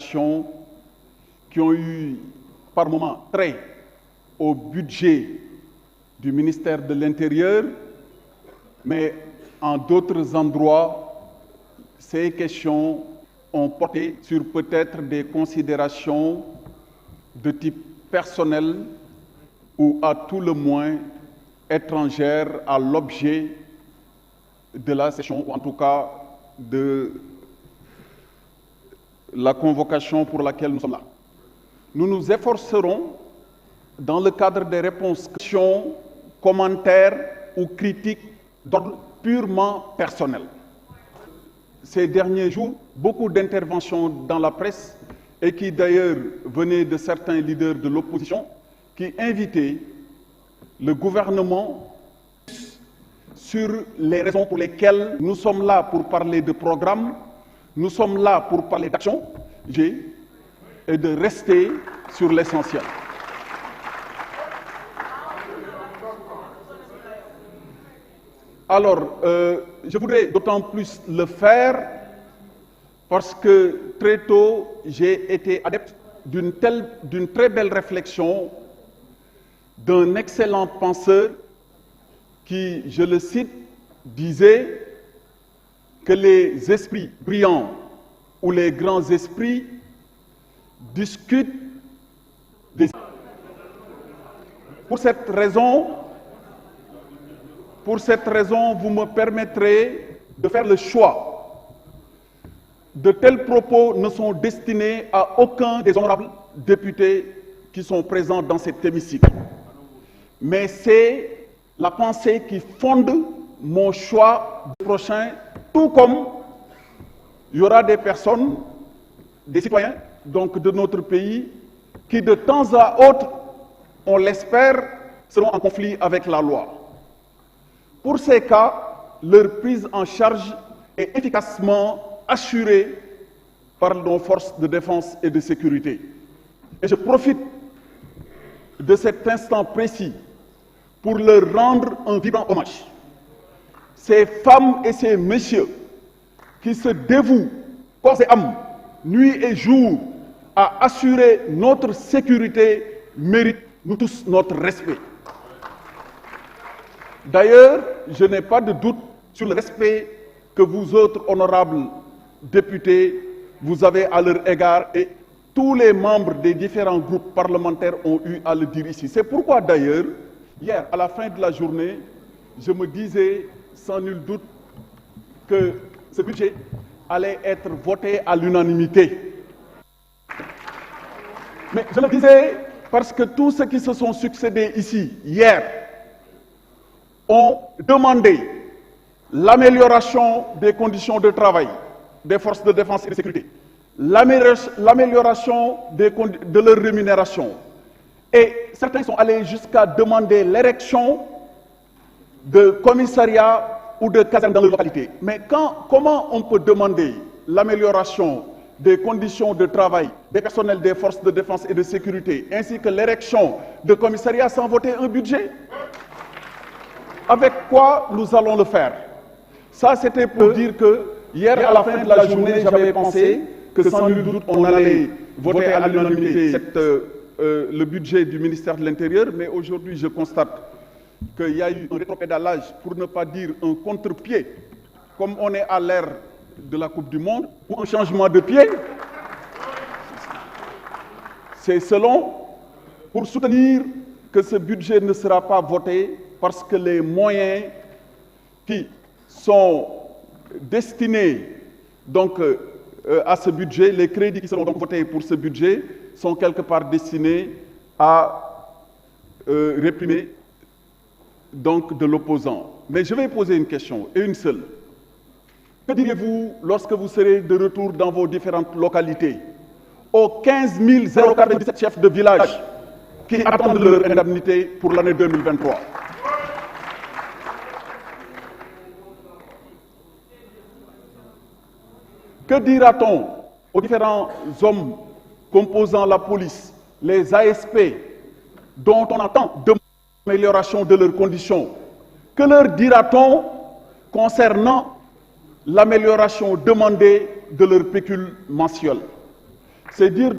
considérations qui ont eu par moments trait au budget du ministère de l'Intérieur, mais en d'autres endroits, ces questions ont porté sur peut-être des considérations de type personnel ou à tout le moins étrangères à l'objet de la session, ou en tout cas de la convocation pour laquelle nous sommes là. Nous nous efforcerons, dans le cadre des réponses, questions, commentaires ou critiques d'ordre purement personnel. Ces derniers jours, beaucoup d'interventions dans la presse, et qui d'ailleurs venaient de certains leaders de l'opposition, qui invitaient le gouvernement sur les raisons pour lesquelles nous sommes là pour parler de programme, nous sommes là pour parler d'action, et de rester sur l'essentiel. Alors, je voudrais d'autant plus le faire parce que très tôt, j'ai été adepte d'une très belle réflexion d'un excellent penseur qui, je le cite, disait que les esprits brillants ou les grands esprits discutent des... Pour cette raison, vous me permettrez de faire le choix. De tels propos ne sont destinés à aucun des honorables députés qui sont présents dans cet hémicycle. Mais c'est la pensée qui fonde mon choix prochain, tout comme il y aura des personnes, des citoyens, donc de notre pays, qui de temps à autre, on l'espère, seront en conflit avec la loi. Pour ces cas, leur prise en charge est efficacement assurée par nos forces de défense et de sécurité. Et je profite de cet instant précis pour leur rendre un vibrant hommage. Ces femmes et ces messieurs qui se dévouent corps et âme, nuit et jour, à assurer notre sécurité méritent, nous tous, notre respect. D'ailleurs, je n'ai pas de doute sur le respect que vous autres honorables députés, vous avez à leur égard, et tous les membres des différents groupes parlementaires ont eu à le dire ici. C'est pourquoi d'ailleurs, hier, à la fin de la journée, je me disais sans nul doute que ce budget allait être voté à l'unanimité. Mais je le disais parce que tous ceux qui se sont succédés ici, hier, ont demandé l'amélioration des conditions de travail des forces de défense et de sécurité, l'amélioration de leur rémunération. Et certains sont allés jusqu'à demander l'érection de commissariats ou de casernes dans leur localité. Mais comment on peut demander l'amélioration des conditions de travail des personnels des forces de défense et de sécurité, ainsi que l'érection de commissariats sans voter un budget? Avec quoi nous allons le faire? Ça, c'était pour dire que hier, à la fin de la journée, j'avais pensé que sans nul doute, on allait voter à l'unanimité le budget du ministère de l'Intérieur, mais aujourd'hui, je constate qu'il y a eu un rétropédalage, pour ne pas dire un contre-pied, comme on est à l'ère de la Coupe du Monde, ou un changement de pied. C'est selon, pour soutenir que ce budget ne sera pas voté, parce que les moyens qui sont destinés donc, à ce budget, les crédits qui seront donc votés pour ce budget, sont quelque part destinés à réprimer donc, de l'opposant. Mais je vais poser une question, et une seule. Que diriez-vous lorsque vous serez de retour dans vos différentes localités, aux 15 097 chefs de village qui attendent leur indemnité pour l'année 2023? Que dira-t-on aux différents hommes composant la police, les ASP, dont on attend l'amélioration de leurs conditions? Que leur dira-t-on concernant l'amélioration demandée de leur pécule mensuelle? C'est dire